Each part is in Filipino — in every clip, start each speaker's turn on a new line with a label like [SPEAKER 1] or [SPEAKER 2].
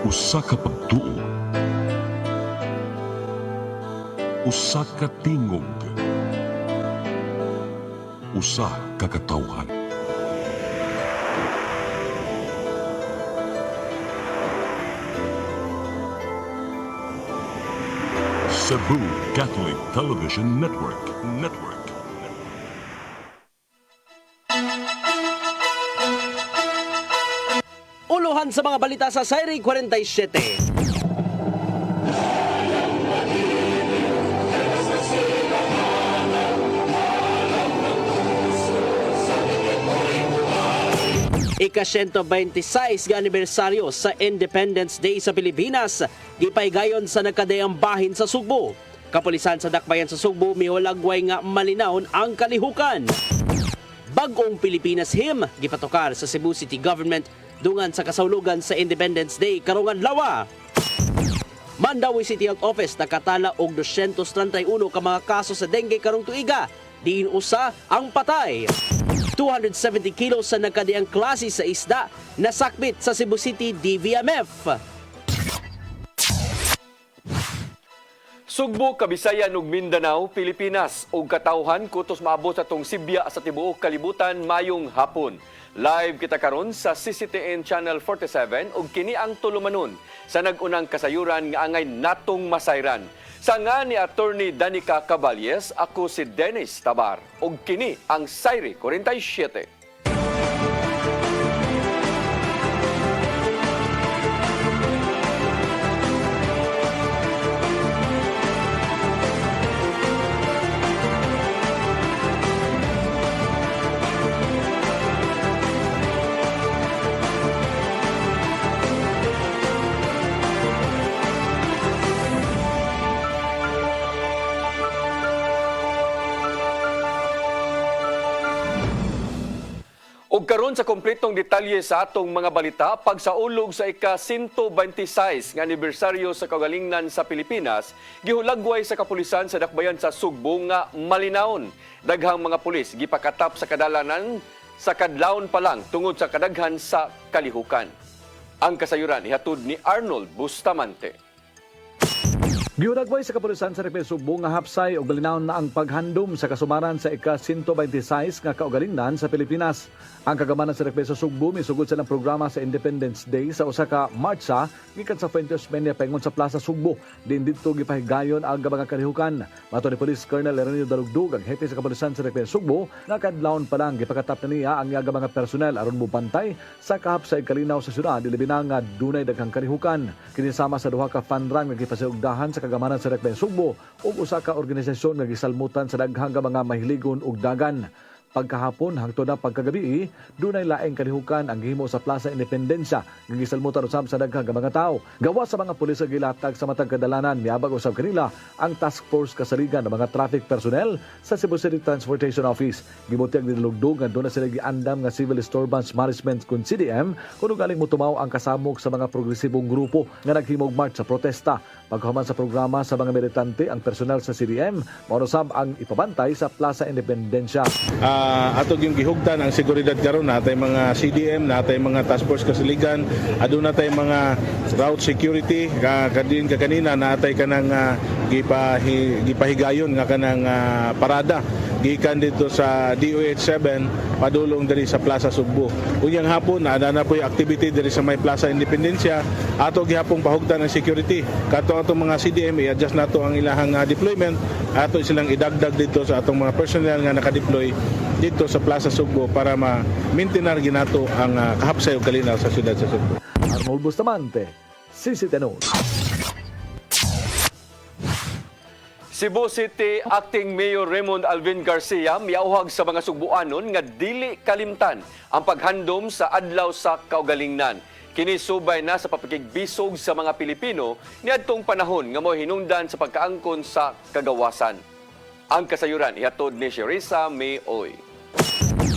[SPEAKER 1] Usa ka pagtuo, usa ka tingog, usa ka katawhan. Cebu Catholic Television Network.
[SPEAKER 2] Uluhan sa mga balita sa Sayri 47. Ika-126 nga anibersaryo sa Independence Day sa Pilipinas, gipaygayon sa nagkadayang bahin sa Sugbo. Kapulisan sa Dakbayan sa Sugbo miwalagway nga malinawon ang kalihukan. Bagong Pilipinas Hymn gipatukar sa Cebu City Government dungan sa kasawlugan sa Independence Day karong adlaw. Mandawi City Health Office nakatala og 231 ka mga kaso sa dengue karong tuiga, diin usa ang patay. 270 kilos sa nagkadiyang klase sa isda nasakbit sa Cebu City DVMF.
[SPEAKER 3] Sugbo, Kabisayan ug Mindanao, Pilipinas ug katawhan kutos maabot sa tong Sibya sa tibuok kalibutan mayong hapon. Live kita karon sa CCTN Channel 47 ug kini ang tulumanon sa nag-unang kasayuran nga angay natong masayran. Sa nga ni Attorney Danica Caballes, ako si Dennis Tabar ug kini ang Sayri 47. Ug karon sa kompletong detalye sa atong mga balita, pagsaulog sa ika-126 nga anibersaryo sa kaugalingnan sa Pilipinas, gihulagway sa kapulisan sa Dakbayan sa Sugbo nga malinawon. Daghang mga pulis gipakatap sa kadalanan sa kadlawon pa lang tungod sa kadaghan sa kalihukan. Ang kasayuran ihatod ni Arnold Bustamante.
[SPEAKER 4] Gihulagway sa kapulisan sa Repe Sugbo nga hapsay og malinawon na ang paghandom sa kasumaran sa ika-126 nga kaugalingnan sa Pilipinas. Ang kagamanan sa Repe sa Sugbo misugod sa ng programa sa Independence Day sa usa ka marcha gikan sa Fuentes Menia paingon sa Plaza Sugbo. Din dito gipahigayon ang mga kalihukan. Mato ni Police Colonel Erenio Dalugdug, ang hepe sa kapulisan sa Repe Sugbo, nga kadlawon pa lang gipakatap na niya ang yaga mga personel aron mobantay sa kahapsay kalinaw sa syudad ilabi na nga dunay daghang kalihukan. Kini sama sa duha ka fan run nga gipasayugdahan sa kagamanan sa Repe Sugbo ug usa ka organisasyon nga gisalmutan sa daghang mga mahiligon ug dagan. Pagkahapon hangtod na pagkagabi, dunay laing kalihukan ang gihimo sa Plaza Independencia nga gisalmutan usab sa daghang mga tawo. Gawas sa mga pulis nga gilatag sa matag kadalanan, miabag usab kanila ang task force kasaligan ng mga traffic personnel sa Cebu City Transportation Office. Gibutyag ni Lugdog nga doon na sila giandam nga Civil Disturbance Management kun CDM kuno galing motumaw ang kasamok sa mga progresibong grupo nga naghimog march sa protesta. Paghuman sa programa sa mga militante ang personel sa CDM, maunusab ang ipabantay sa Plaza Independencia.
[SPEAKER 5] Ato yung gihugtan ang seguridad karon natay mga CDM, natay mga task force kasiligan, aduna natay mga route security kadin ka kanina natay kanang gipahigayon nga kanang parada gikan dito sa DOH7 padulong diri sa Plaza Sugbo. Unyang hapon na po yung activity diri sa may Plaza Independencia, ato gihapong pahugtan ng security. Kato atong mga CDM i-adjust nato ang ilahang deployment, ato silang idagdag dito sa atong mga personnel nga naka-deploy dito sa Plaza Sugbo para ma-maintain ginato ang kahapsay ug kalinaw sa siyudad sa Sugbo.
[SPEAKER 4] Arnold Bustamante, CCTN.
[SPEAKER 3] Cebu City Acting Mayor Raymond Alvin Garcia miauhag sa mga Sugbuanon nga dili kalimtan ang paghandom sa adlaw sa kaugalingnan. Kini subay na sa papakigbisog sa mga Pilipino niadtong panahon nga mo'y hinungdan sa pagkaangkon sa kagawasan. Ang kasayuran ihatod ni Sherissa May Oy.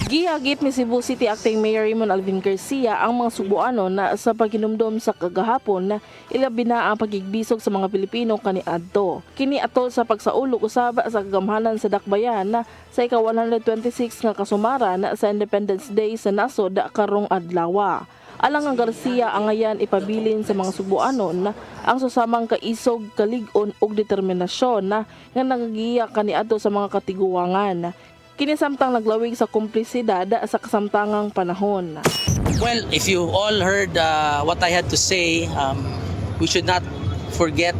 [SPEAKER 6] Gihagip ni Cebu City Acting Mayor Raymond Alvin Garcia ang mga Sugbuanon na sa paghinumdom sa kagahapon na ilabi na ang pagigbisog sa mga Pilipino kaniadto. Kini atol sa pagsaulog usab sa kagamhanan sa Dakbayan na sa ika-126 nga kasumaran sa Independence Day sa nasod karong adlaw. alang ang Garcia ang ngayan ipabilin sa mga Subuanon ang susamang kaisog, kalig-on ug determinasyon nga nagagiya kaniadto sa mga katiguangan. Kinisamtang naglawig sa kumplisidad sa kasamtangang panahon.
[SPEAKER 7] Well, if you all heard what I had to say, we should not forget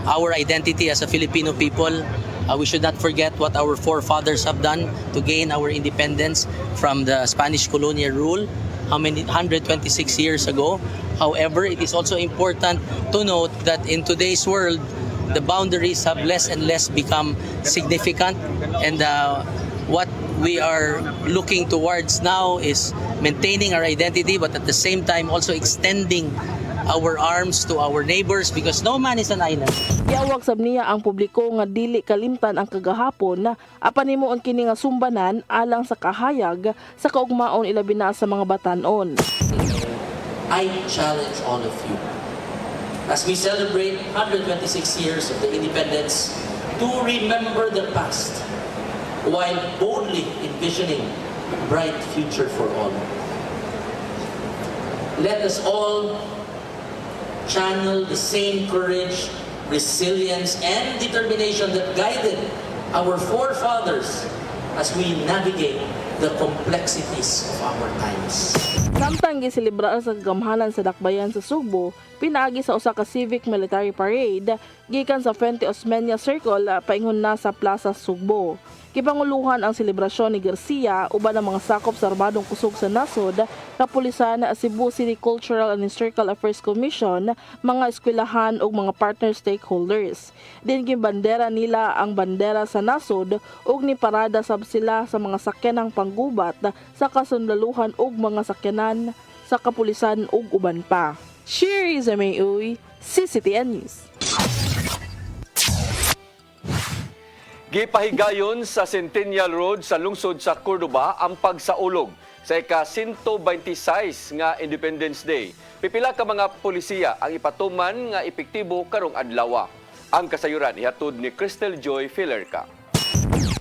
[SPEAKER 7] our identity as a Filipino people. We should not forget what our forefathers have done to gain our independence from the Spanish colonial rule, 126 years ago. However, it is also important to note that in today's world, the boundaries have less and less become significant, and what we are looking towards now is maintaining our identity, but at the same time also extending our arms to our neighbors, because no man is an island.
[SPEAKER 6] Yawag sab niya ang publiko nga dili kalimtan ang kagahapon na apan himuon kini nga sumbanan alang sa kahayag sa kaugmaon ilabi na sa mga batan-on.
[SPEAKER 7] I challenge all of you, as we celebrate 126 years of the independence, to remember the past while boldly envisioning a bright future for all. Let us all channel the same courage, resilience, and determination that guided our forefathers as we navigate the complexities of our times.
[SPEAKER 6] Samtang giselebrar sa kagamhanan sa dakbayan sa Sugbo, pinaagi sa usa ka civic military parade gikan sa Fuente Osmeña Circle paingon na sa Plaza Sugbo. Kipanguluhan ang selebrasyon ni Garcia uban ang mga sakop sa armadong kusog sa nasod, kapulisan, Cebu City Cultural and Historical Affairs Commission, mga eskwelahan ug mga partner stakeholders. Din gimbandera nila ang bandera sa nasod ug ni parada sab sila sa mga sakyanang panggubat sa kasundaluhan ug mga sakyanan sa kapulisan ug uban pa. Sherry Zamay-Uy, CCTN News.
[SPEAKER 3] Gipahigayon sa Centennial Road sa lungsod sa Cordoba ang pagsaulog sa ika-126 nga Independence Day. Pipila ka mga polisiya ang ipatuman nga epektibo karong adlaw. Ang kasayuran ihatod ni Crystal Joy Filerca.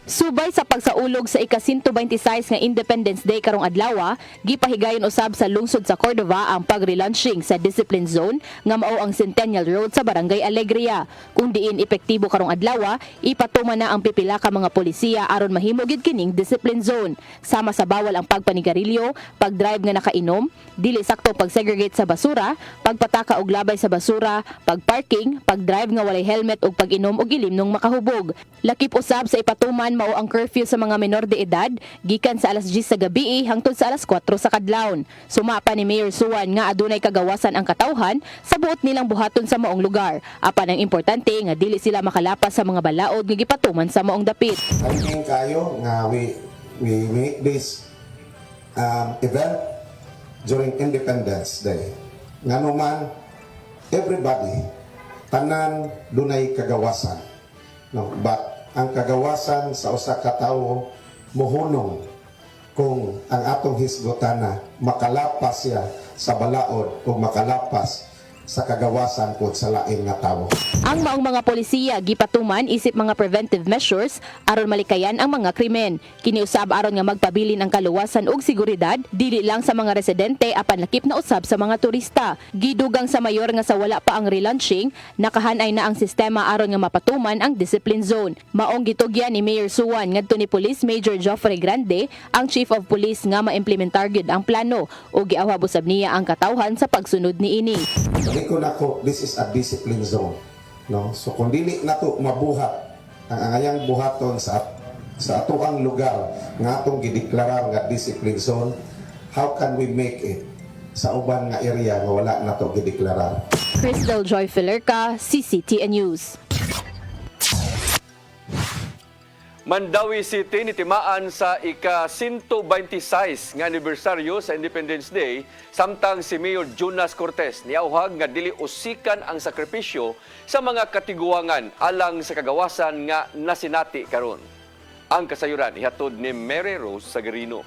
[SPEAKER 8] Subay sa pagsaulog sa ika-126 nga Independence Day karong adlaw, gipahigayon usab sa lungsod sa Cordova ang pag-relaunching sa Discipline Zone nga mao ang Centennial Road sa Barangay Alegria. Kung diin epektibo karong adlaw, ipatuman na ang pipila ka mga polisiya aron mahimo gid kining Discipline Zone. Sama sa bawal ang pagpanigarilyo, pag-drive nga nakainom, dili saktong pag-segregate sa basura, pagpataka og labay sa basura, pag-parking, pag-drive nga walay helmet ug pag-inom og ilim nung makahubog. Lakip usab sa ipatuman mao ang curfew sa mga menor de edad gikan sa alas 10 sa gabi hangtod sa alas 4 sa kadlawon. Sumapa ni Mayor Suwan nga adunay kagawasan ang katawhan sa buot nilang buhaton sa maong lugar. Apan ang importante nga dili sila makalapas sa mga balaod nga gipatuman sa maong dapit.
[SPEAKER 9] Hangin kayo nga we make this event during Independence Day. Nga naman everybody tanan dunay kagawasan. No, but ang kagawasan sa usa ka tawo mohunong kung ang atong hisgotana makalapas siya sa balaod o makalapas sa kagawasan po sa laing nga tawo.
[SPEAKER 8] Ang maong mga polisiya gipatuman isip mga preventive measures aron malikayan ang mga krimen. Kiniusab aron nga magpabilin ang kaluwasan ug seguridad dili lang sa mga residente apan lakip na usab sa mga turista. Gidugang sa mayor nga sa wala pa ang relaunching, nakahanay na ang sistema aron nga mapatuman ang discipline zone. Maong gitugyan ni Mayor Suwan ngadto ni Police Major Joffrey Grande ang Chief of Police nga maimplementar gyud ang plano ug giawhab usab niya ang katawhan sa pagsunod niini.
[SPEAKER 9] Ko nako, this is a discipline zone. No? So kung dili nato mabuhat ang angayang buhaton sa atuang lugar nga atong gideklarar nga discipline zone, how can we make it sa uban nga area nga wala nato gideklarar?
[SPEAKER 8] Crystal Joy Filerca, CCTN News.
[SPEAKER 3] Mandawi City nitimaan sa ika-126 nga anibersaryo sa Independence Day, samtang si Mayor Jonas Cortez niauhag nga dili usikan ang sakripisyo sa mga katiguangan alang sa kagawasan nga nasinati karon. Ang kasayuran ihatod ni Mary Rose Sagarino.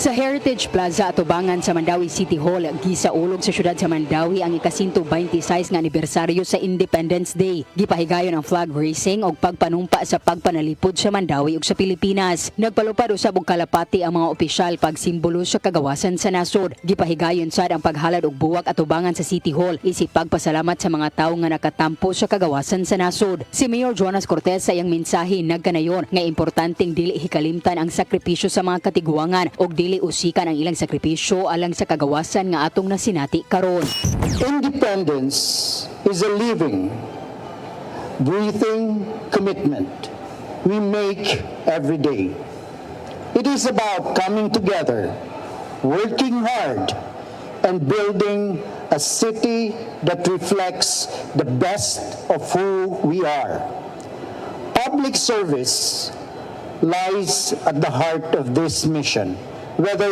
[SPEAKER 10] Sa
[SPEAKER 8] Heritage Plaza atubangan sa Mandawi City Hall gisaulog sa syudad sa Mandawi ang ika-126 nga anibersaryo sa Independence Day. Gipahigayon ang flag raising og pagpanumpa sa pagpanalipod sa Mandawi ug sa Pilipinas. Nagpalupad usab og kalapati ang mga opisyal pagsimbolo sa kagawasan sa nasod. Gipahigayon sad ang paghalad og buwak atubangan sa City Hall isip pagpasalamat sa mga tawo nga nakatampo sa kagawasan sa nasod. Si Mayor Jonas Cortez sa iyang mensahe nagkanayon nga importanteng dili hikalimtan ang sakripisyo sa mga katiguangan og dili usikan ang ilang sakripisyo alang sa kagawasan nga atong nasinati karon.
[SPEAKER 10] Independence is a living, breathing commitment we make every day. It is about coming together, working hard, and building a city that reflects the best of who we are. Public service lies at the heart of this mission, whether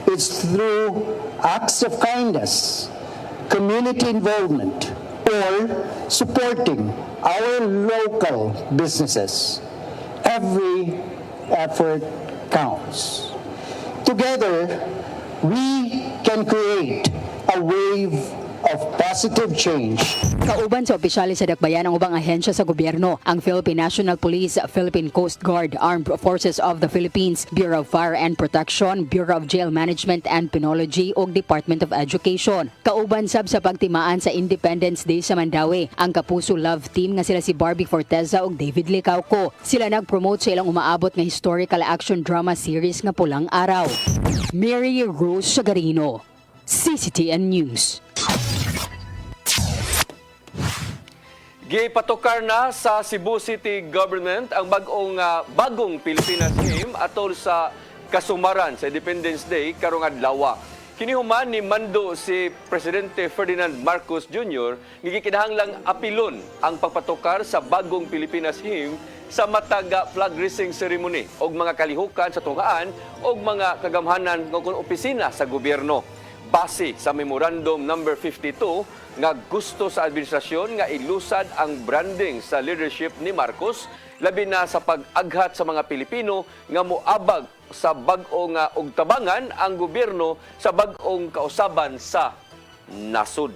[SPEAKER 10] it's through acts of kindness, community involvement, or supporting our local businesses. Every effort counts. Together, we can create a wave of positive change.
[SPEAKER 8] Kauban sa opisyales sa dakbayan ang ubang ahensya sa gobyerno, ang Philippine National Police, Philippine Coast Guard, Armed Forces of the Philippines, Bureau of Fire and Protection, Bureau of Jail Management and Penology ug Department of Education. Kauban sab sa pagtimaan sa Independence Day sa Mandawi, ang Kapuso Love Team nga sila si Barbie Forteza ug David Licauco. Sila nag-promote sa ilang umaabot nga historical action drama series nga Pulang Araw. Mary Rose Sagarino, CCTN News.
[SPEAKER 3] Gipatukar na sa Cebu City Government ang bagong Pilipinas Hymn atol sa kasumaran sa Independence Day karong adlaw. Kinihuman ni mando si Presidente Ferdinand Marcos Jr. gikinahanglang apilon ang pagpatukar sa bagong Pilipinas Hymn sa mataga flag raising ceremony og mga kalihukan sa tungaan og mga kagamhanan ng opisina sa gobyerno. Base sa Memorandum number 52 nga gusto sa administrasyon nga ilusad ang branding sa leadership ni Marcos, labi na sa pag-aghat sa mga Pilipino nga moabag sa bag-ong og tabangan ang gobyerno sa bag-ong kausaban sa nasud.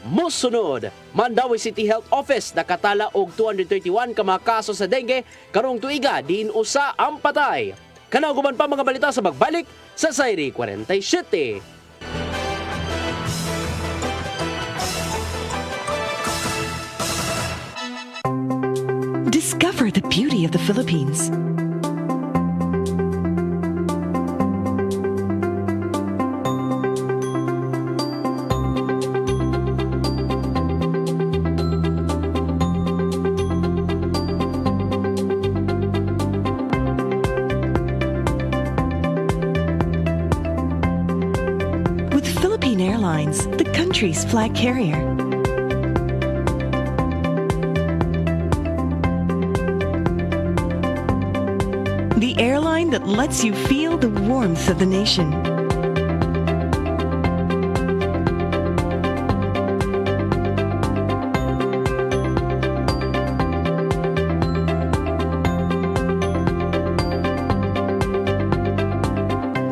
[SPEAKER 2] Mosunod, Mandawi City Health Office nakatala og 231 ka mga kaso sa dengue karong tuiga diin usa ang patay. Kanaw guman pa mga balita sa magbalik sa Sayri 47.
[SPEAKER 11] Discover the beauty of the Philippines. Philippine Airlines, the country's flag carrier. The airline that lets you feel the warmth of the nation.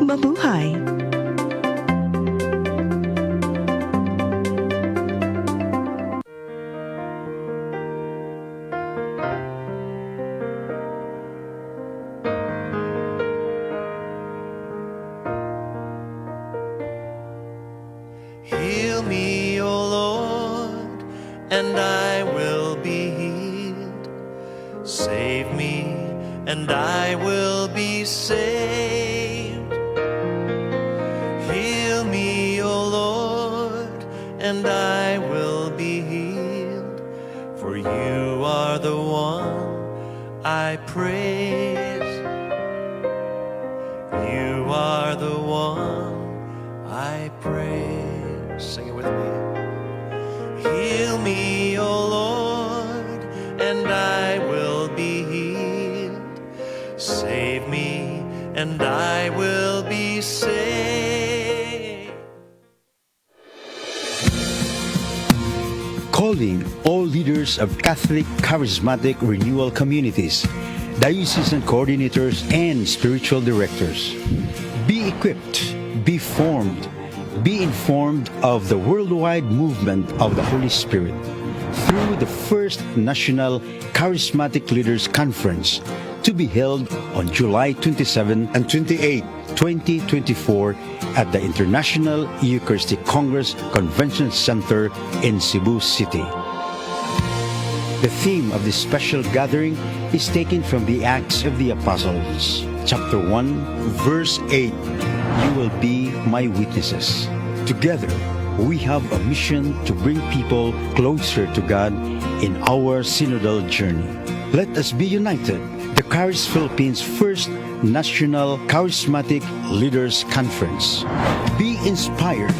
[SPEAKER 11] Mabuhay!
[SPEAKER 12] Heal me, O Lord, and I will be healed. Save me, and I will be saved. Heal me, O Lord, and I will be healed. For you are the one I praise. You are the one I praise. Sing it with me. Heal me, O Lord, and I will be healed. Save me, and I will be saved.
[SPEAKER 13] Calling all leaders of Catholic Charismatic Renewal Communities, diocesan coordinators, and spiritual directors. Be equipped, be formed, be informed of the worldwide movement of the Holy Spirit through the first National Charismatic Leaders Conference to be held on July 27 and 28, 2024 at the International Eucharistic Congress Convention Center in Cebu City. The theme of this special gathering is taken from the Acts of the Apostles, chapter 1, verse 8. You will be my witnesses. Together, we have a mission to bring people closer to God in our synodal journey. Let us be united. The Charis Philippines First National Charismatic Leaders Conference. Be inspired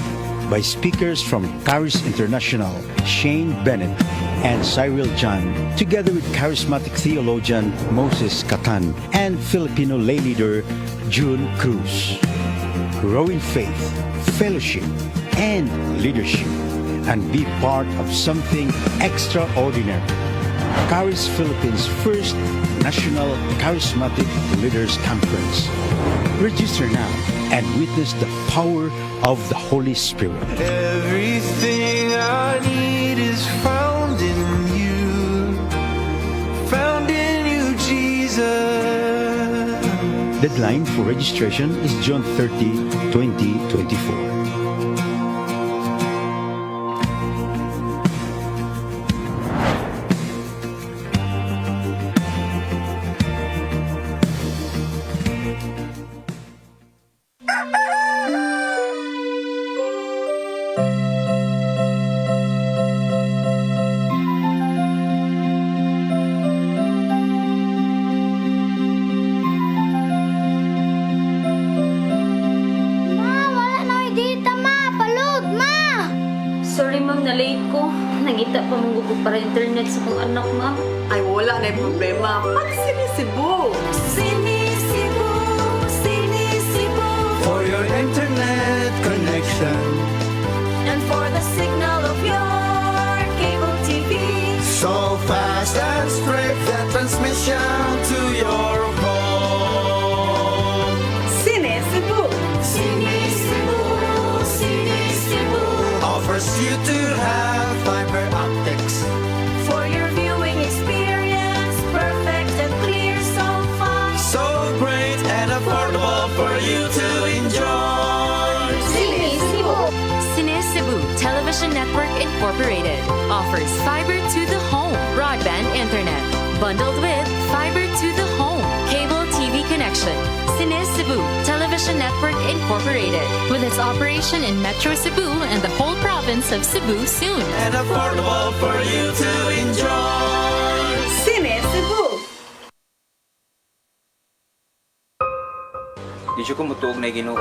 [SPEAKER 13] by speakers from Charis International, Shane Bennett, and Cyril John, together with charismatic theologian Moses Catan and Filipino lay leader June Cruz. Grow in faith, fellowship, and leadership, and be part of something extraordinary. Charis Philippines First National Charismatic Leaders Conference. Register now and witness the power of the Holy Spirit.
[SPEAKER 12] Everything I need is found in you, Jesus.
[SPEAKER 13] Deadline for registration is June 30, 2024.
[SPEAKER 14] Sorry ma'am, na-late ko. Nangita pa mong gusto para internet sa kong anak ma'am.
[SPEAKER 15] Ay, wala na yung problema. Pag sinisibo.
[SPEAKER 12] Sinisibo, sinisibo. For your internet connection.
[SPEAKER 14] And for the signal of your cable TV.
[SPEAKER 12] So fast and straight the transmission to your home.
[SPEAKER 15] Sinisibo.
[SPEAKER 12] Sinisibo, sinisibo. Offers you to have fiber optics.
[SPEAKER 14] For your viewing experience, perfect and clear so fast.
[SPEAKER 12] So great and affordable for you to enjoy.
[SPEAKER 14] Sinisibo.
[SPEAKER 16] Cine Cebu Television Network Incorporated offers fiber to the home broadband internet bundled with fiber to the home cable TV connection. Cine Cebu Television Network Incorporated with its operation in Metro Cebu and the whole province of Cebu soon.
[SPEAKER 12] And affordable for you to enjoy.
[SPEAKER 15] Sinisibo.
[SPEAKER 17] Di siya kumutuog na Ginoo.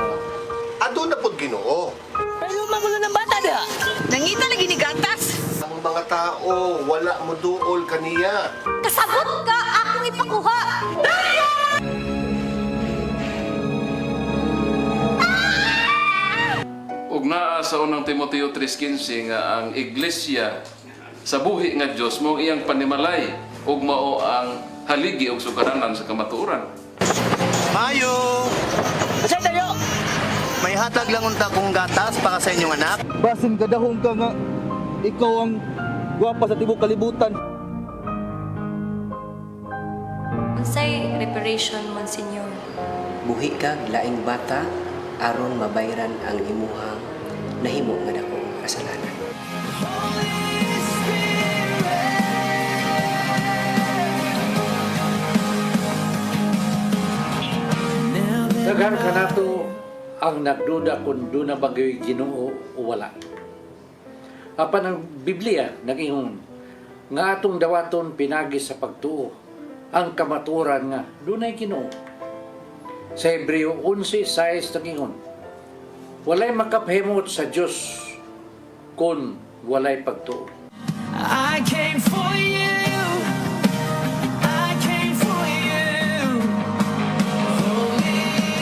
[SPEAKER 18] Ado na pod Ginoo.
[SPEAKER 15] Pero magulo ng bata da. Nangita lagi ni gatas.
[SPEAKER 18] Ang mga tao wala mo duol kaniya.
[SPEAKER 14] Kasabot ka akong ipakuha.
[SPEAKER 19] Ug naa sa unang Timoteo 3:15 nga ang iglesia sa buhi nga Dios mao iyang panimalay ug mao ang haligi ug sugaranan sa kamatuoran.
[SPEAKER 18] Mayo!
[SPEAKER 15] Asa tayo?
[SPEAKER 18] May hatag lang unta kong gatas para sa inyong anak.
[SPEAKER 17] Basin kadahong ka nga ikaw ang gwapa sa tibok kalibutan.
[SPEAKER 14] Unsay reparation, Monsignor?
[SPEAKER 20] Buhi kag laing bata aron mabayran ang imuhang nahimo nga dakong kasalanan.
[SPEAKER 21] Daghan ka nato ang nagduda kung doon na bagay Ginoo o wala. Apan ang Biblia nag-ingon nga atong dawaton pinagi sa pagtuo ang kamaturan nga doon ay Ginoo. Sa Hebreo 11:6 nag-ingon walay makapahimot sa Dios kung walay pagtuo.
[SPEAKER 12] I came for you. I came for you. Holy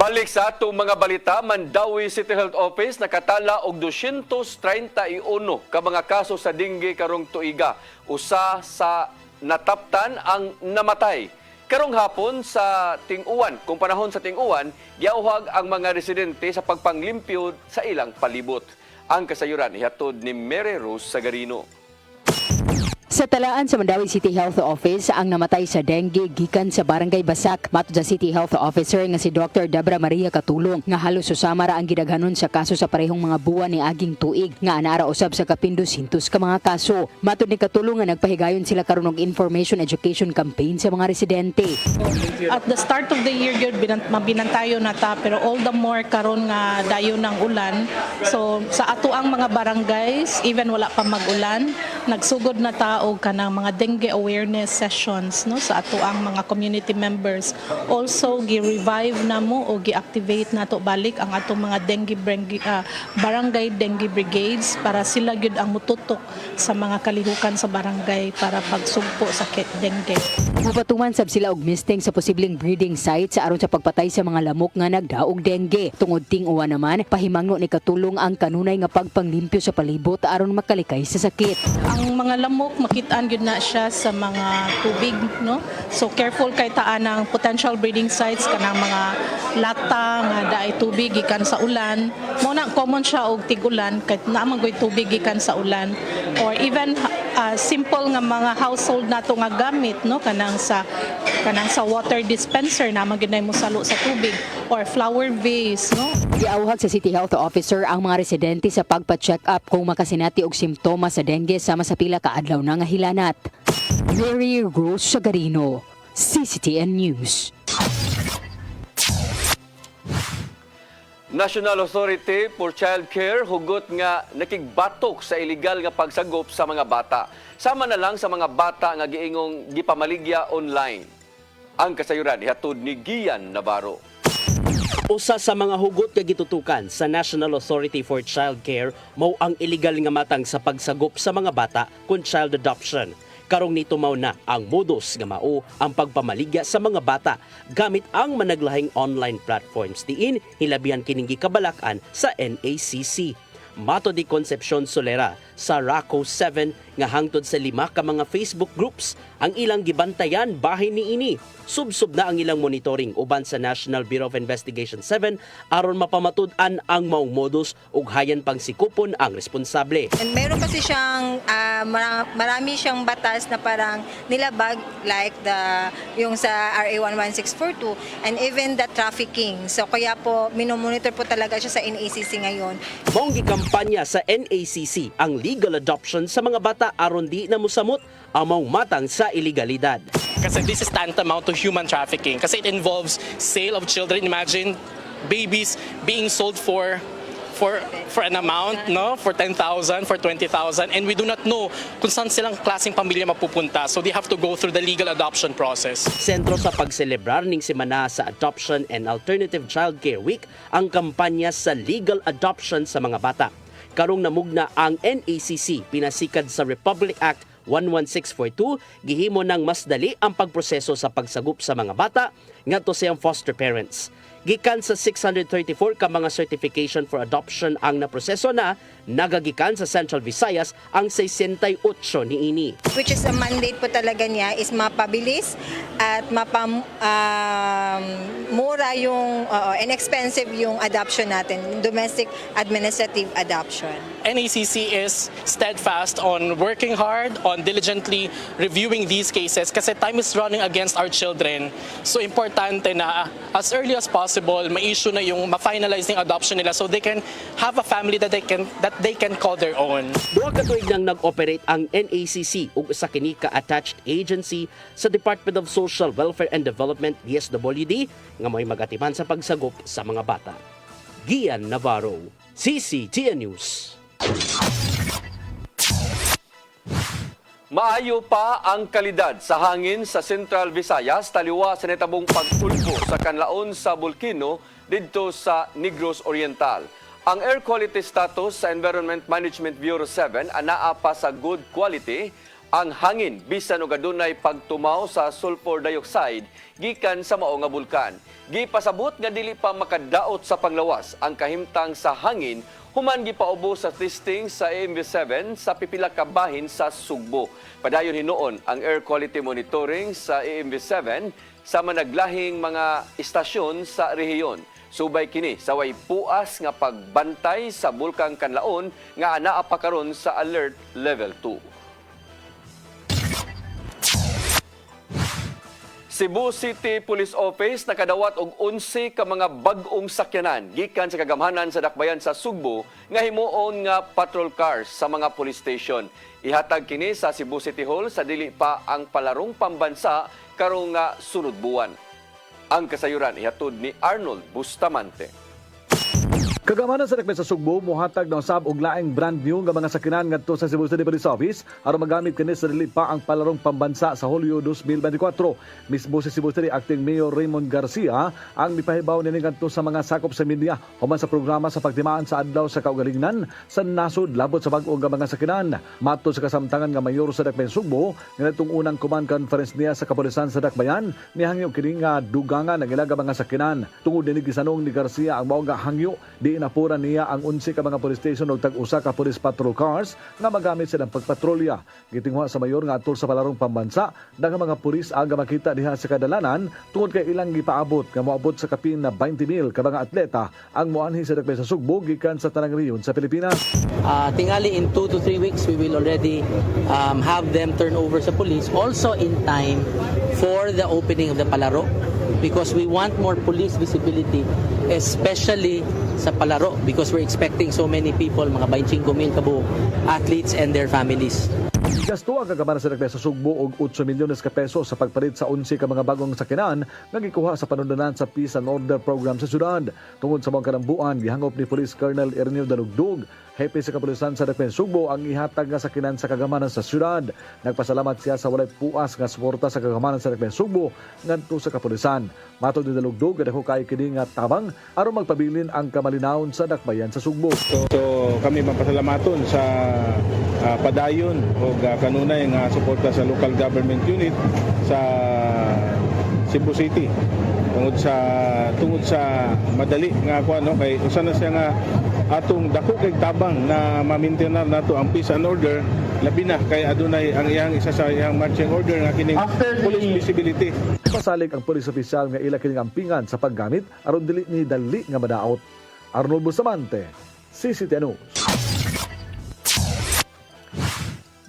[SPEAKER 3] Balik sa atong mga balita, Mandawi City Health Office nakatala og 231 ka mga kaso sa dengue karong tuiga. Usa sa nataptan ang namatay. Karong hapon sa ting-uwan, kung panahon sa ting-uwan, giauhag ang mga residente sa pagpanglimpyo sa ilang palibot. Ang kasayuran ihatod ni Mary Rose Sagarino.
[SPEAKER 8] Sa talaan sa Mandawi City Health Office, ang namatay sa dengue gikan sa Barangay Basak. Matod sa City Health Officer nga si Dr. Debra Maria Katulong nga halos susama ra ang gidaghanon sa kaso sa parehong mga buwan ni aging tuig nga anara usab sa kapindos-hintos ka mga kaso. Matod ni Katulong nga nagpahigayon sila karon og information education campaign sa mga residente.
[SPEAKER 1] At the start of the year gyud mabinantayo na ta, pero all the more karon nga dayon ng ulan. So sa ato ang mga barangays, even wala pa mag-ulan, nagsugod na ta og kanang mga dengue awareness sessions no sa ato ang mga community members. Also gi-revive na mo o gi-activate nato balik ang atong mga barangay dengue brigades para sila gyud ang mututok sa mga kalihukan sa barangay para pagsugpo sa dengue.
[SPEAKER 8] Mapatuman sab sila og misting sa posibleng breeding site sa aron sa pagpatay sa mga lamok nga nagdaog dengue. Tungod ting-uwan naman, pahimangno ni Katulong ang kanunay nga pagpanglimpyo sa palibot aron makalikay sa sakit.
[SPEAKER 1] Ang mga lamok makitaan gyud na siya sa mga tubig no. So careful kay taan ang potential breeding sites kanang mga lata nga daay tubig gikan sa ulan. Mo na common siya og tig-ulan kay naa man gyud tubig gikan sa ulan, or even simple nga mga household nato nga gamit no kanang sa water dispenser na magyud mo salo sa tubig, or flower vase no.
[SPEAKER 8] Giauhag sa City Health Officer ang mga residente sa pagpa-check up kung makasinati og simptomas sa dengue sama sa pila ka adlaw na nga hilanat. Mary Rose Sagarino, CCTN News.
[SPEAKER 3] National Authority for Child Care hugot nga nakigbatok sa illegal nga pagsagop sa mga bata. Sama na lang sa mga bata nga giingong gipamaligya online. Ang kasayuran ihatod ni Gian Navarro.
[SPEAKER 2] Usa sa mga hugot nga gitutukan sa National Authority for Child Care mao ang illegal nga matang sa pagsagop sa mga bata kun child adoption. Karong nito mao na ang modus nga mao ang pagpamaligya sa mga bata gamit ang managlahing online platforms diin hilabihan kining gikabalakan sa NACC. Mato di Concepcion Solera sa RACO 7 nga hangtod sa 5 ka mga Facebook groups ang ilang gibantayan bahin niini. Subsub na ang ilang monitoring uban sa National Bureau of Investigation 7 aron mapamatud-an ang maong modus ug hayan pang sikupon ang responsable.
[SPEAKER 22] And meron kasi siyang marami siyang batas na parang nilabag, like yung sa RA 11642 and even the trafficking. So kaya po minomonitor po talaga siya sa NACC ngayon.
[SPEAKER 2] Maong gikampanya sa NACC ang legal adoption sa mga bata aron di na mosamot ang maong matang sa ilegalidad.
[SPEAKER 23] Kasi this is tantamount to human trafficking kasi it involves sale of children. Imagine babies being sold for an amount, no, for 10,000, for 20,000, and we do not know kung saan silang klaseng pamilya mapupunta. So they have to go through the legal adoption process.
[SPEAKER 2] Sentro sa pagselebrar ning semana sa Adoption and Alternative Childcare Week ang kampanya sa legal adoption sa mga bata. Karong namugna ang NACC pinasikad sa Republic Act 11642, gihimo ng mas dali ang pagproseso sa pagsagop sa mga bata ngadto sa foster parents. Gikan sa 634 ka mga certification for adoption ang naproseso na, nagagikan sa Central Visayas ang 68 niini.
[SPEAKER 22] Which is a mandate po talaga niya is mapabilis at mura yung inexpensive yung adoption natin, domestic administrative adoption.
[SPEAKER 23] NACC is steadfast on working hard, on diligently reviewing these cases kasi time is running against our children. So importante na as early as possible ma-issue na yung ma-finalize yung adoption nila so they can have a family that they can call their own.
[SPEAKER 2] Duha ka tuig nang nag-operate ang NACC ug usa kini ka attached agency sa Department of Social Welfare and Development DSWD nga mo'y magatiman sa pagsagop sa mga bata. Gian Navarro, CCTN News.
[SPEAKER 3] Maayo pa ang kalidad sa hangin sa Central Visayas taliwa sa netabong pag-ulbo sa kanlaon sa bulkano didto sa Negros Oriental. Ang air quality status sa Environment Management Bureau 7 anaa pa sa good quality. ang hangin bisan og adunay pagtumaw sa sulfur dioxide gikan sa mao nga bulkan. Gipasabot nga dili pa makadaot sa panglawas ang kahimtang sa hangin human gipaubos sa testing sa AMV7 sa pipila ka bahin sa Sugbo. Padayon hinuon ang air quality monitoring sa AMV7 sa managlahing mga istasyon sa rehiyon. Subay kini sa way puas nga pagbantay sa bulkang Kanlaon nga anaa pa karon sa alert level 2. Cebu City Police Office nakadawat og 11 ka mga bag-ong sakyanan gikan sa kagamhanan sa dakbayan sa Sugbo nga himuon nga patrol cars sa mga police station. Ihatag kini sa Cebu City Hall sa dili pa ang palarong pambansa karong nga sunod buwan. Ang kasayuran ihatod ni Arnold Bustamante.
[SPEAKER 4] Kagamanan sa dakbayan sa Sugbo mohatag ng usab og laing brand new nga mga sakyanan ngadto sa Cebu City Police Office aron magamit kini sa dili pa ang palarong pambansa sa Hulyo 2024. Mismo si Cebu City Acting Mayor Raymond Garcia ang mipahibaw nini ngadto sa mga sakop sa media human sa programa sa pagtimaan sa adlaw sa kaugalingnan sa nasod labot sa bag-o nga mga sakyanan. Matud sa kasamtangan nga mayor sa dakbayan Sugbo nga natong unang command conference niya sa kapulisan sa dakbayan nihangyo kini nga dugangan ang ilaga mga sakyanan. Tungod dinhi gisanong ni Garcia ang mao nga hangyo di inapuran niya ang 11 ka mga police station o tag-usa ka police patrol cars nga magamit silang pagpatrolya. Gitingwa sa mayor nga atol sa palarong pambansa, daghang mga pulis aga makita diha sa kadalanan tungod kay ilang gipaabot nga moabot sa kapin na 20,000 ka mga atleta ang moanhi sa dakbayan sa Sugbo gikan sa tanang rehiyon sa Pilipinas.
[SPEAKER 5] Tingali in 2 to 3 weeks we will already have them turn over sa police also in time for the opening of the palaro because we want more police visibility especially sa palaro because we're expecting so many people, mga 25,000 kabuok athletes and their families.
[SPEAKER 4] Gasto ang kagamana sa dakbayan sa Sugbo og 8 milyones ka peso sa pagpalit sa 11 ka mga bagong sakyanan nga gikuha sa panundanan sa Peace and Order Program sa syudad. Tungod sa mga kalambuan, gihangop ni Police Colonel Erneo Dalugdug, hepe sa kapulisan sa dakbayan Sugbo ang ihatag nga sakyanan sa kagamanan sa syudad. Nagpasalamat siya sa walay puas nga suporta sa kagamanan sa dakbayan Sugbo ngadto sa kapulisan. Matod ni Dalugdug nga dako kay kini nga tabang aron magpabilin ang kamalinawon sa dakbayan sa Sugbo.
[SPEAKER 7] So kami mapasalamaton sa padayon o kanunay nga suporta sa local government unit sa Cebu City tungod sa madali nga ako kay usa na siya nga atong dako kay tabang na ma-maintain nato ang peace and order labi na kay adunay ang iyang isa sa iyang marching order nga kining police visibility.
[SPEAKER 4] Pasalig ang police official nga ila kining ampingan sa paggamit aron dili ni dali nga madaot. Arnold Bustamante, CCTV News.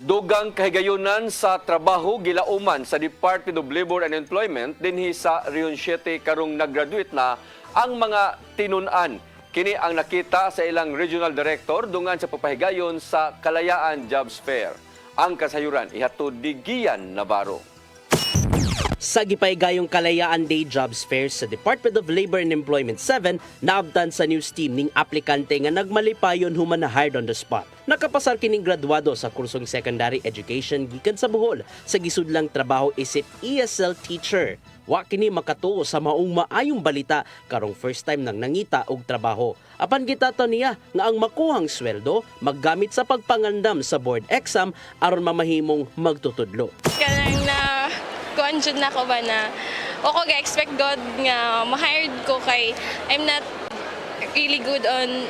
[SPEAKER 3] Dugang kahigayunan sa trabaho gilauman sa Department of Labor and Employment dinhi sa Region 7 karong nag-graduate na ang mga tinun-an. Kini ang nakita sa ilang regional director dungan sa papahigayon sa Kalayaan Jobs Fair. Ang kasayuran ihatod ni Gian Navarro.
[SPEAKER 2] Sa gipaygayong Kalayaan Day Jobs Fair sa Department of Labor and Employment 7, naabtan sa news team ning aplikante nga nagmalipayon human na hired on the spot. Nakapasar kining graduado sa kursong secondary education gikan sa Bohol sa gisudlang trabaho isip ESL teacher. Wa kini makatuo sa maong maayong balita karong first time nang nangita og trabaho. Apan gitato niya nga ang makuhang sweldo maggamit sa pagpangandam sa board exam aron mamahimong magtutudlo.
[SPEAKER 24] Kanang na kuan jud na ko ba na ako ga-expect God nga ma-hired ko kay I'm not really good on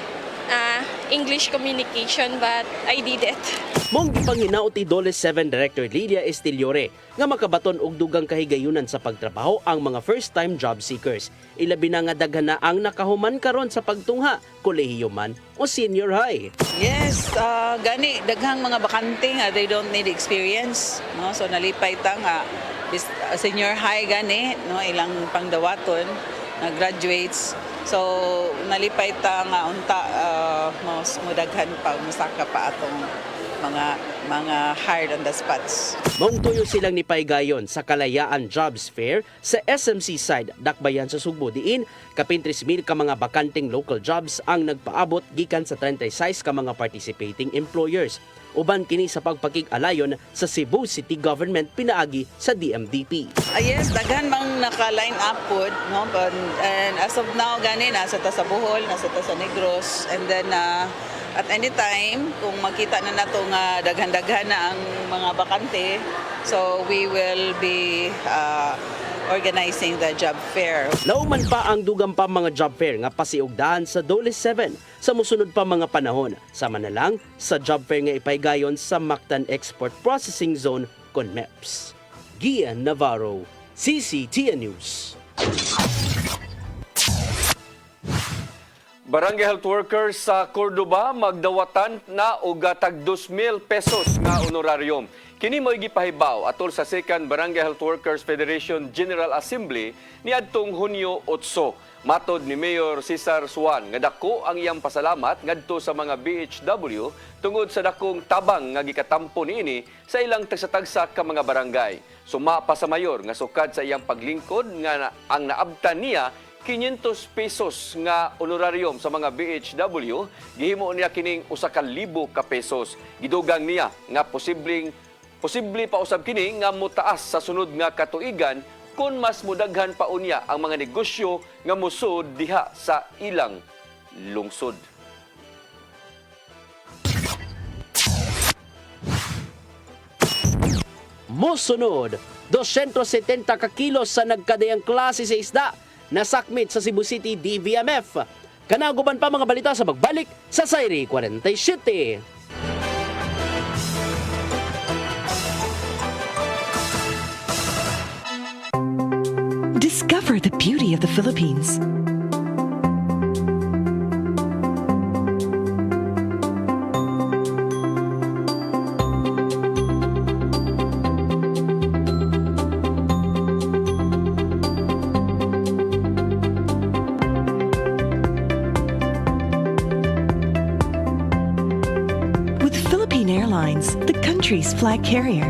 [SPEAKER 24] English communication but I did it.
[SPEAKER 2] Mong gipanginaot ni Dole 7 Director Lilia Estiliore nga makabaton og dugang kahigayunan sa pagtrabaho ang mga first-time job seekers. Ilabi na nga daghan na ang nakahuman karon sa pagtungha, kolehiyo man o senior high.
[SPEAKER 25] Yes, gani daghang mga bakante nga they don't need experience, no? So nalipay ta nga senior high gani, no, ilang pangdawaton na graduates. So nalipay ta nga unta mas mudaghan pa musaka pa atong mga hired on the spots.
[SPEAKER 2] Maong tuyo silang ni Paygayon sa Kalayaan Jobs Fair sa SMC side dakbayan sa Sugbo diin kapin 3,000 ka mga bakanting local jobs ang nagpaabot gikan sa 36 ka mga participating employers. Uban kini sa pagpakig-alayon sa Cebu City Government pinaagi sa DMDP.
[SPEAKER 25] Yes, daghan mang naka-line up pod, no? And as of now gani nasa ta sa Bohol, nasa ta sa Negros, and then at anytime, kung makita na nato nga daghan-daghan na ang mga bakante, so we will be organizing the job fair.
[SPEAKER 2] Nauman pa ang dugang pa mga job fair nga pasiugdahan sa Dole 7 sa musunod pa mga panahon. Sama na lang sa job fair nga ipaygayon sa Mactan Export Processing Zone CONMEPS. Gian Navarro, CCTN News.
[SPEAKER 3] Barangay health workers sa Cordoba magdawatan na og tag 2,000 pesos nga honorarium. Kini mo'y gipahibaw atol sa Second Barangay Health Workers Federation General Assembly niadtong Hunyo 8. Matod ni Mayor Cesar Suan nga dako ang iyang pasalamat ngadto sa mga BHW tungod sa dakong tabang nga gikatampo niini sa ilang tagsa-tagsa ka mga barangay. Suma pa sa mayor nga sukad sa iyang paglingkod nga ang naabtan niya 500 pesos nga honorarium sa mga BHW, gihimo niya kining 1,000 ka pesos. Gidugang niya nga posible pa usab kini nga mutaas sa sunod nga katuigan kung mas mudaghan pa unya ang mga negosyo nga musud diha sa ilang lungsod.
[SPEAKER 2] Mosunod, 270 ka kilos sa nagkadayang klase sa isda nasakmit sa Cebu City DVMF. Kanaguban pa mga balita sa magbalik sa Sayri 47.
[SPEAKER 6] Discover the beauty of the Philippines. With Philippine Airlines, the country's flag carrier.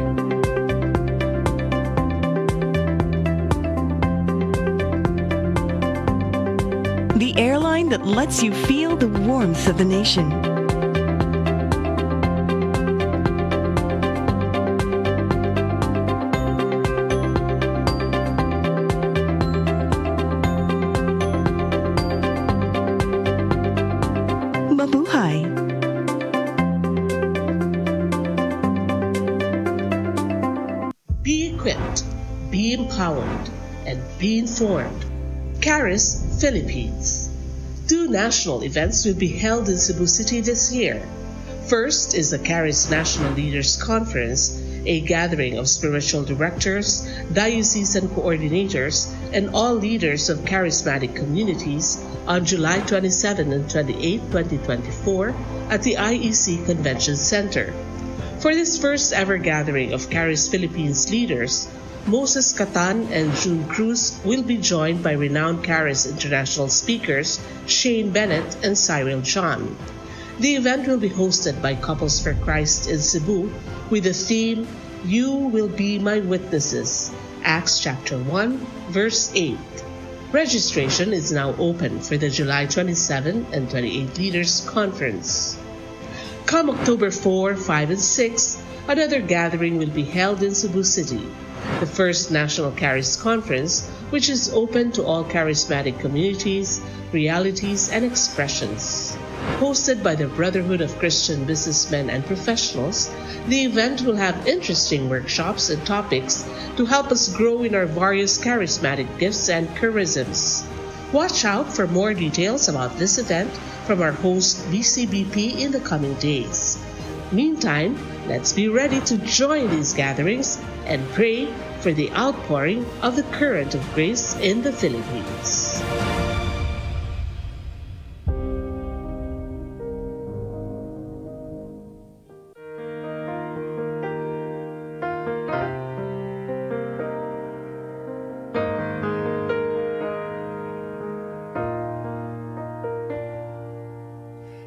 [SPEAKER 6] The airline that lets you feel the warmth of the nation. Mabuhay!
[SPEAKER 9] Be equipped, be empowered, and be informed. CARIS Philippines. 2 national events will be held in Cebu City this year. First is the CARIS National Leaders Conference, a gathering of spiritual directors, diocesan coordinators, and all leaders of charismatic communities on July 27 and 28, 2024 at the IEC Convention Center. For this first ever gathering of CARIS Philippines leaders, Moses Catan and June Cruz will be joined by renowned CARIS international speakers Shane Bennett and Cyril John. The event will be hosted by Couples for Christ in Cebu with the theme, You Will Be My Witnesses, Acts chapter 1, verse 8. Registration is now open for the July 27 and 28 Leaders Conference. Come October 4, 5, and 6, another gathering will be held in Cebu City. The first National CARIS Conference, which is open to all charismatic communities, realities, and expressions. Hosted by the Brotherhood of Christian Businessmen and Professionals, the event will have interesting workshops and topics to help us grow in our various charismatic gifts and charisms. Watch out for more details about this event from our host BCBP in the coming days. Meantime, let's be ready to join these gatherings and pray for the outpouring of the current of grace in the Philippines.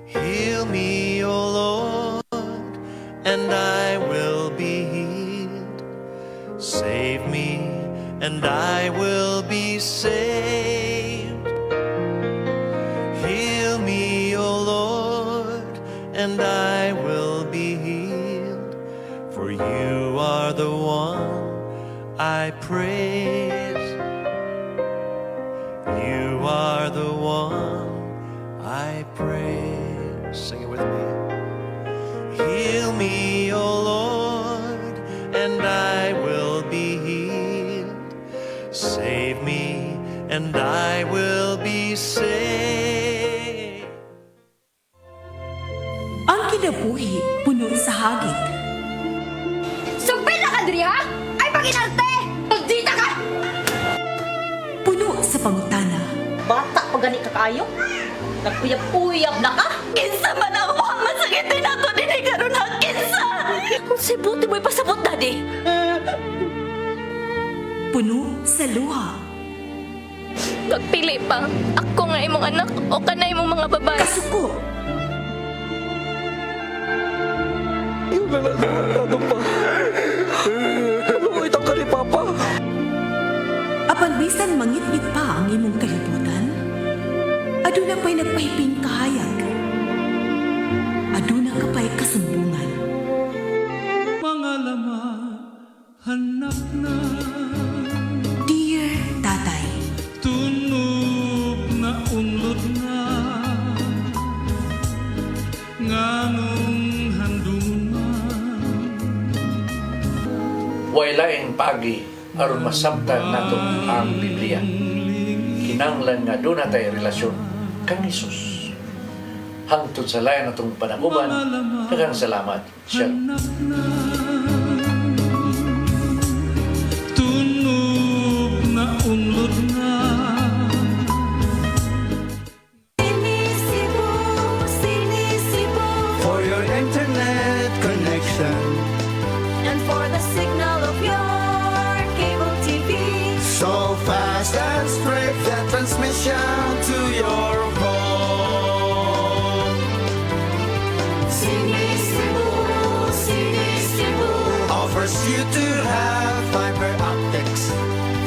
[SPEAKER 12] Heal me, O Lord, and I will be healed. Save me, and I will be saved. Heal me, O Lord, and I will be healed. For you are the one I praise. You are the one I praise. Sing it with me. Heal me, O Lord, and I will be healed. Save me, and I will be saved.
[SPEAKER 10] Ang kinabuhi puno sa hagit.
[SPEAKER 14] Sugpil na ka, Dria! Ay, paginarte! Pagdita ka!
[SPEAKER 10] Puno sa pangutana.
[SPEAKER 15] Bata pa gani ka kayo? Nagpuyab-uyab na ka? Kinsa man ang mukhang masakitin nato din ay karoon ang kinsa! Kung sibuti mo'y pasabot, Daddy!
[SPEAKER 10] Puno sa luha.
[SPEAKER 24] Pagpili pa, ako nga imong anak o kanay imong mga babae.
[SPEAKER 10] Kasuko.
[SPEAKER 17] Yung nananado pa. Ano itong ka ni Papa?
[SPEAKER 10] Apan bisan mangit-ngit pa ang imong kalibutan, aduna pa'y nagpahiping kahayag. Aduna ka pa'y kasumbungan.
[SPEAKER 12] Mga lama, hanap na.
[SPEAKER 10] Dear Tatay,
[SPEAKER 12] Tunog na unlod na. Nganong handungan.
[SPEAKER 21] Wailaing pagi aron masabtan nato ang Biblia. Kinanglan nga doon natay relasyon kang Isus. Hangtod sa layan natong panaguban, daghang salamat. Shalom.
[SPEAKER 12] Tunog na unlod na.
[SPEAKER 14] For your internet connection and for the signal of your cable TV.
[SPEAKER 12] So fast and straight, that transmission to your home.
[SPEAKER 14] Sini Cebu
[SPEAKER 12] Offers you to have fiber optics.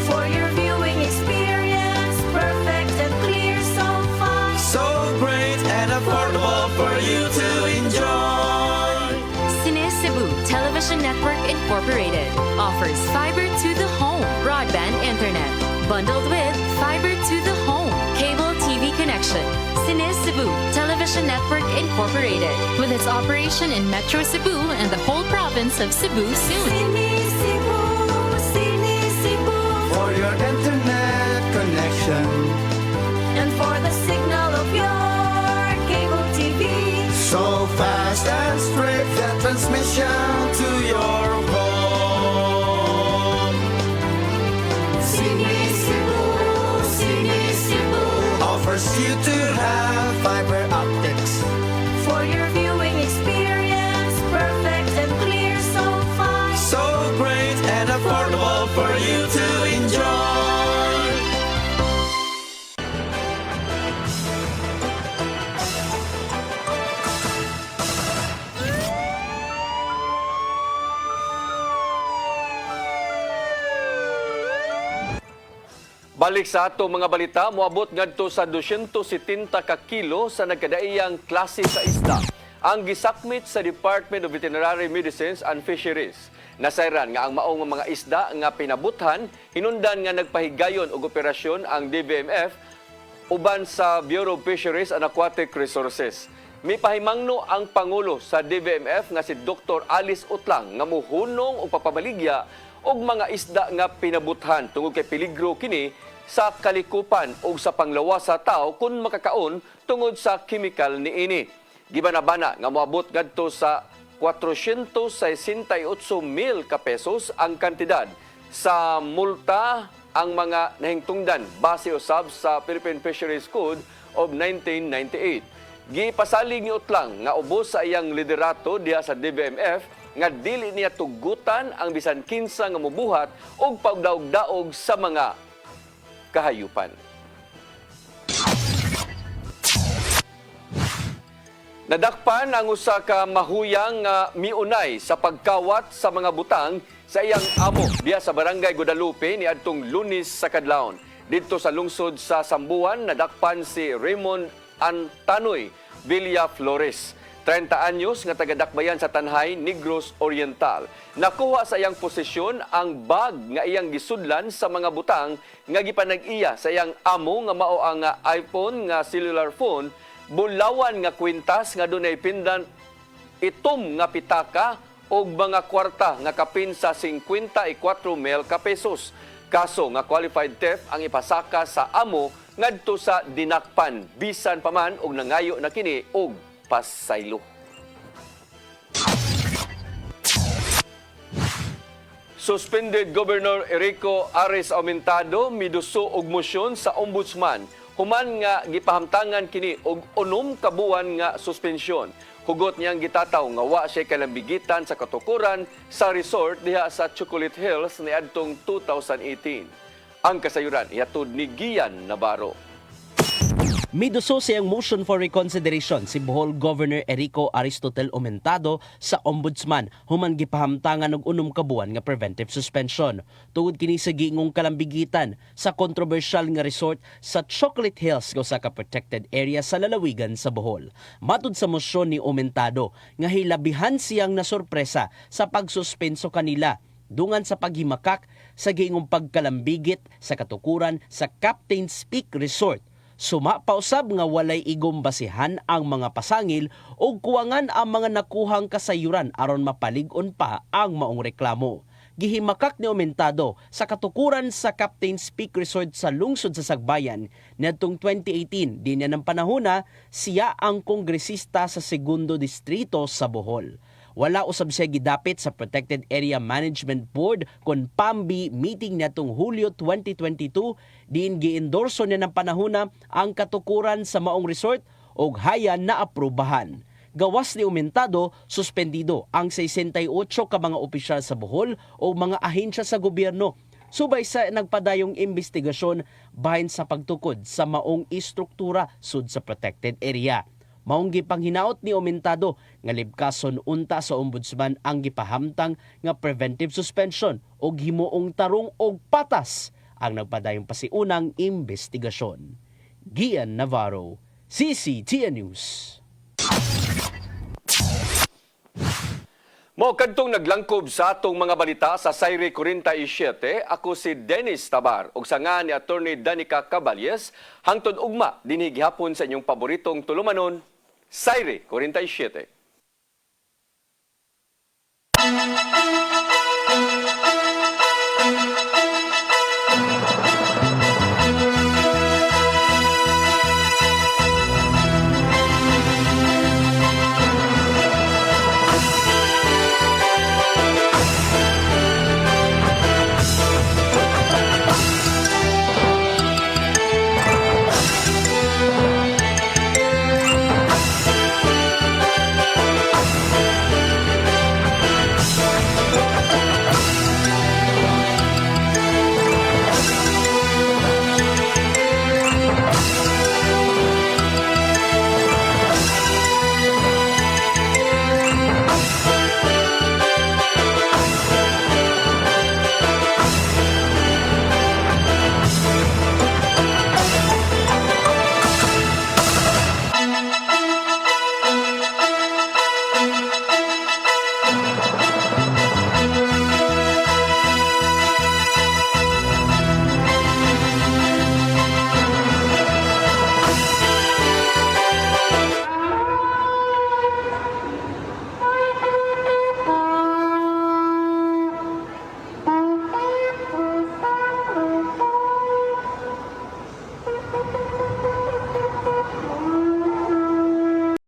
[SPEAKER 14] for your viewing experience, perfect and clear so far.
[SPEAKER 12] So great and affordable for you to enjoy.
[SPEAKER 11] Cine Cebu Television Network Incorporated offers fiber to the home broadband internet bundled with fiber to the home cable TV connection. Cine Cebu Television Network Incorporated with its operation in Metro Cebu and the whole province of Cebu soon.
[SPEAKER 14] Sini Cebu
[SPEAKER 12] For your internet connection.
[SPEAKER 14] and for the signal of your cable TV.
[SPEAKER 12] So fast and straight, that transmission to your home.
[SPEAKER 14] Sini Cebu
[SPEAKER 12] Offers you to have fiber optics.
[SPEAKER 14] for your viewing experience, perfect and clear so far.
[SPEAKER 12] So great and affordable for you to enjoy.
[SPEAKER 3] Balik sa ato mga balita, moabot ngadto sa 270 ka kilo sa nagkadaiyang klase sa isda. Ang gisakmit sa Department of Veterinary Medicines and Fisheries. Nasayran nga ang maong mga isda nga pinabuthan, hinundan nga nagpahigayon og operasyon ang DBMF uban sa Bureau of Fisheries and Aquatic Resources. May pahimangno ang Pangulo sa DBMF nga si Dr. Alice Utlang nga muhunong og papabaligya og mga isda nga pinabuthan tungod kay peligro kini sa kalikupan o sa panglawas sa tao kung makakaon tungod sa chemical niini. Gibanabana nga moabot ngadto sa 468,000 ka pesos ang kantidad sa multa ang mga nahingtungdan base usab sa Philippine Fisheries Code of 1998. Gipasalig ni Utlang nga ubos sa iyang liderato diha sa DBMF nga dili niya tugutan ang bisan kinsa nga mobuhat og pagdaog-daog sa mga kahayupan. Nadakpan ang usa ka mahuyang miunay sa pagkawat sa mga butang sa iyang amo diha sa Barangay Guadalupe niadtong Lunes sa kadlawon. Dito sa lungsod sa Sambuan, nadakpan si Raymond Antanoy Villa Flores, 30 anyos nga taga-dakbayan sa Tanhay, Negros Oriental. Nakuha sa iyang posisyon ang bag nga iyang gisudlan sa mga butang nga gipanag-iya sa iyang amo nga mao ang iPhone nga cellular phone bulawan nga kwintas nga dunay pindan itom nga pitaka o mga kwarta nga kapin sa 54,000 ka pesos. Kaso nga qualified theft ang ipasaka sa amo ngadto sa dinakpan bisan pa man og nangayo na kini og pasaylo. Suspended Governor Enrico Ares Aumentado miduso og mosyon sa ombudsman human nga gipahamtangan kini og 6 ka buwan nga suspensyon. Hugot niyang gitataw nga wa siya kalambigitan sa katukuran sa resort diha sa Chocolate Hills niadtong 2018. Ang kasayuran ihatod ni Gian Navarro.
[SPEAKER 2] Miduso siyang motion for reconsideration si Bohol Governor Enrico Aristotel Aumentado sa ombudsman human gipahamtangan og 6 ka buwan nga preventive suspension tungod kini sa giingong kalambigitan sa kontrobersyal nga resort sa Chocolate Hills sa protected area sa lalawigan sa Bohol. Matud sa motion ni Aumentado nga hilabihan siyang nasorpresa sa pagsuspenso kanila dungan sa paghimakak sa giingong pagkalambigit sa katukuran sa Captain's Peak Resort. Suma pausab nga walay igong basihan ang mga pasangil o kuwangan ang mga nakuhang kasayuran aron mapalig-on pa ang maong reklamo. Gihimakak ni Aumentado sa katukuran sa Captain's Peak Resort sa lungsod sa Sagbayan niadtong 2018 din ng panahona siya ang kongresista sa segundo distrito sa Bohol. Wala usab siya gidapit sa Protected Area Management Board kon PAMBI meeting niadtong Hulyo 2022 diin gi-endorso niya ng panahona ang katukuran sa maong resort ug hayan na aprubahan. Gawas ni Aumentado, suspendido ang 68 ka mga opisyal sa Bohol o mga ahensya sa gobyerno subay sa nagpadayong investigasyon bahin sa pagtukod sa maong istruktura sud sa protected area. Maong gipanghinaot ni Aumentado nga libkason unta sa ombudsman ang gipahamtang nga preventive suspension og himuong tarong og patas ang nagpadayong pasiunang investigasyon. Gian Navarro, CCTN News.
[SPEAKER 3] Mao kadtong naglangkob sa atong mga balita sa Sayre 47, ako si Dennis Tabar ug sanga ni Attorney Danica Caballes hangtod ugma dinhi gihapon sa inyong paboritong tulumanon, Sayre 47.